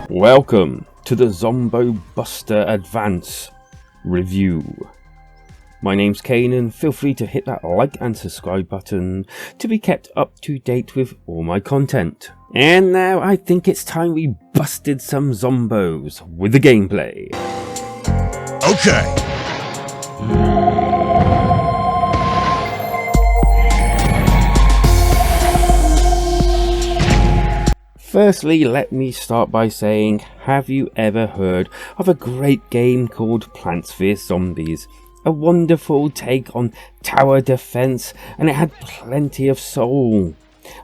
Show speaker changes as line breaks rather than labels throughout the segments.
Welcome to the Zombo Buster Advance review. My name's Kanan. Feel free to hit that like and subscribe button to be kept up to date with all my content. And now I think it's time we busted some zombos with the gameplay.
Okay.
Firstly, let me start by saying, have you ever heard of a great game called Plants vs Zombies? A wonderful take on tower defense, and it had plenty of soul.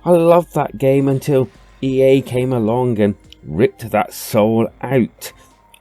I loved that game until EA came along and ripped that soul out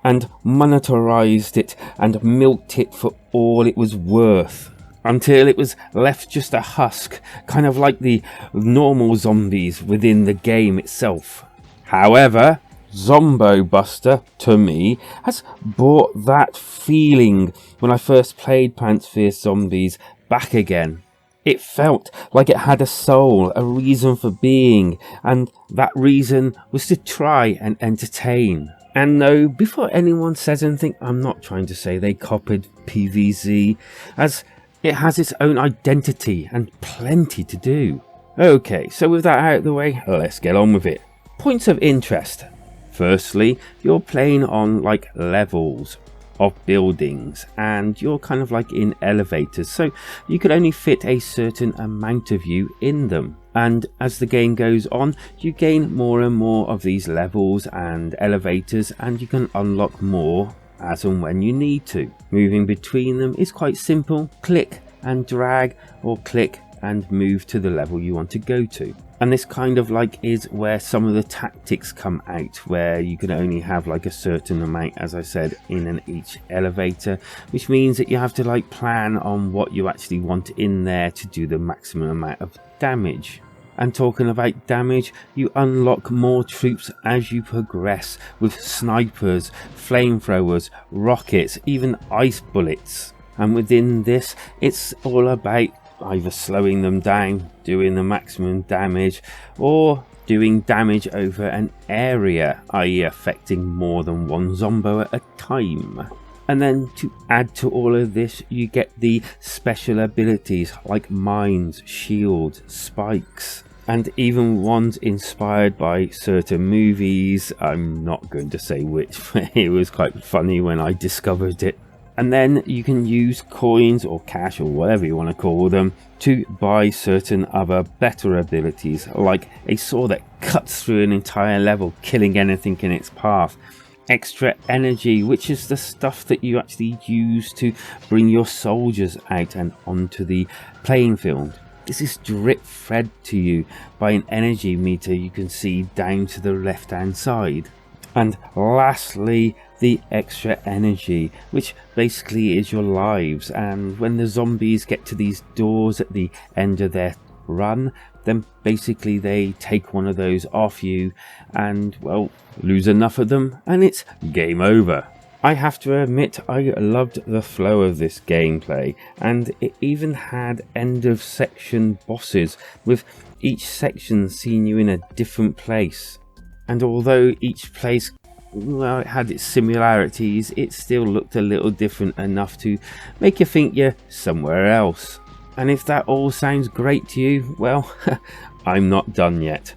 and monetarized it and milked it for all it was worth, until it was left just a husk, kind of like the normal zombies within the game itself. However, Zombo Buster, to me, has brought that feeling when I first played Plants vs Zombies back again. It felt like it had a soul, a reason for being, and that reason was to try and entertain. And no, before anyone says anything, I'm not trying to say they copied PvZ, as it has its own identity and plenty to do. Okay, so with that out of the way, let's get on with it. Points of interest. Firstly, you're playing on like levels of buildings, and you're kind of like in elevators, so you can only fit a certain amount of you in them. And as the game goes on, you gain more and more of these levels and elevators, and you can unlock more as and when you need to. Moving between them is quite simple. Click and drag, or click and move to the level you want to go to. And this kind of like is where some of the tactics come out, where you can only have like a certain amount, as I said, in each elevator, which means that you have to like plan on what you actually want in there to do the maximum amount of damage. And talking about damage, you unlock more troops as you progress, with snipers, flamethrowers, rockets, even ice bullets. And within this, it's all about either slowing them down, doing the maximum damage, or doing damage over an area, i.e. affecting more than one zombo at a time. And then to add to all of this, you get the special abilities like mines, shields, spikes, and even ones inspired by certain movies. I'm not going to say which, but it was quite funny when I discovered it. And then you can use coins or cash or whatever you want to call them to buy certain other better abilities, like a sword that cuts through an entire level, killing anything in its path. Extra energy, which is the stuff that you actually use to bring your soldiers out and onto the playing field. This is drip fed to you by an energy meter you can see down to the left hand side. And lastly, the extra energy, which basically is your lives. And when the zombies get to these doors at the end of their run, then basically they take one of those off you and, well, lose enough of them and it's game over. I have to admit, I loved the flow of this gameplay, and it even had end of section bosses, with each section seeing you in a different place. And although each place, well, it had its similarities, it still looked a little different enough to make you think you're somewhere else. And if that all sounds great to you, well, I'm not done yet.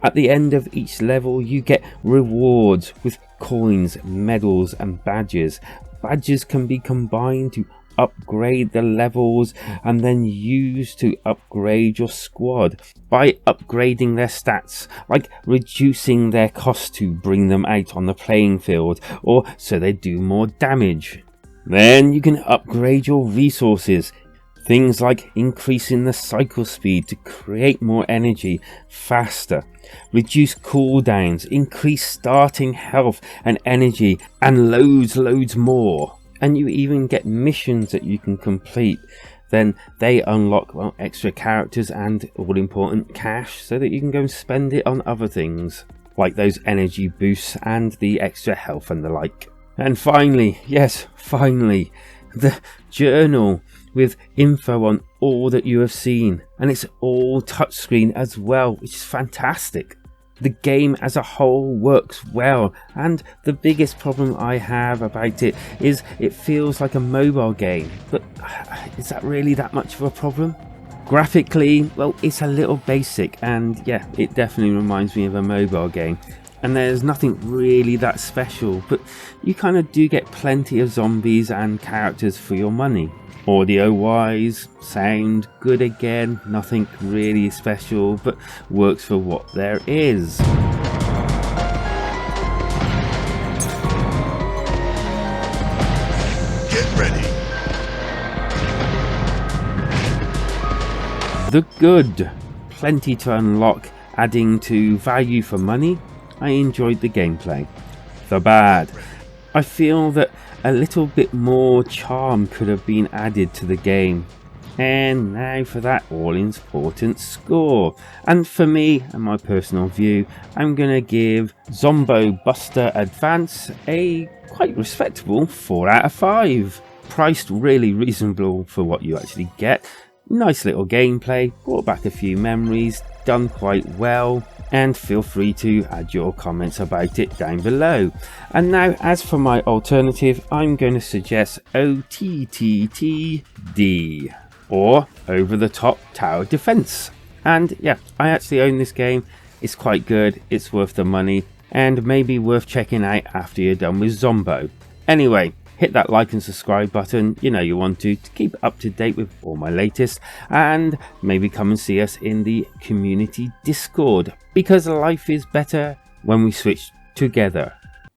At the end of each level, you get rewards with coins, medals and badges. Badges can be combined to upgrade the levels and then used to upgrade your squad by upgrading their stats, like reducing their cost to bring them out on the playing field, or so they do more damage. Then you can upgrade your resources. Things like increasing the cycle speed to create more energy faster, reduce cooldowns, increase starting health and energy, and loads more. And you even get missions that you can complete. Then they unlock, well, extra characters and all important cash, so that you can go and spend it on other things, like those energy boosts and the extra health and the like. And finally, yes, finally, the journal with info on all that you have seen, and it's all touchscreen as well, which is fantastic. The game as a whole works well, and the biggest problem I have about it is it feels like a mobile game, but is that really that much of a problem? Graphically, well, it's a little basic, and yeah, it definitely reminds me of a mobile game. And there's nothing really that special, but you kind of do get plenty of zombies and characters for your money. Audio wise, sound good again, nothing really special, but works for what there is.
Get ready.
The good, plenty to unlock, adding to value for money. I enjoyed the gameplay. The bad, I feel that a little bit more charm could have been added to the game. And now for that all important score. And for me and my personal view, I'm gonna give Zombo Buster Advance a quite respectable 4 out of 5. Priced really reasonable for what you actually get. Nice little gameplay, brought back a few memories, done quite well. And feel free to add your comments about it down below. And now, as for my alternative, I'm going to suggest OTTTD, or Over the Top Tower Defense. And yeah, I actually own this game. It's quite good, it's worth the money, and maybe worth checking out after you're done with Zombo. Anyway, hit that like and subscribe button, you know you want to keep up to date with all my latest, and maybe come and see us in the community Discord, because life is better when we switch together.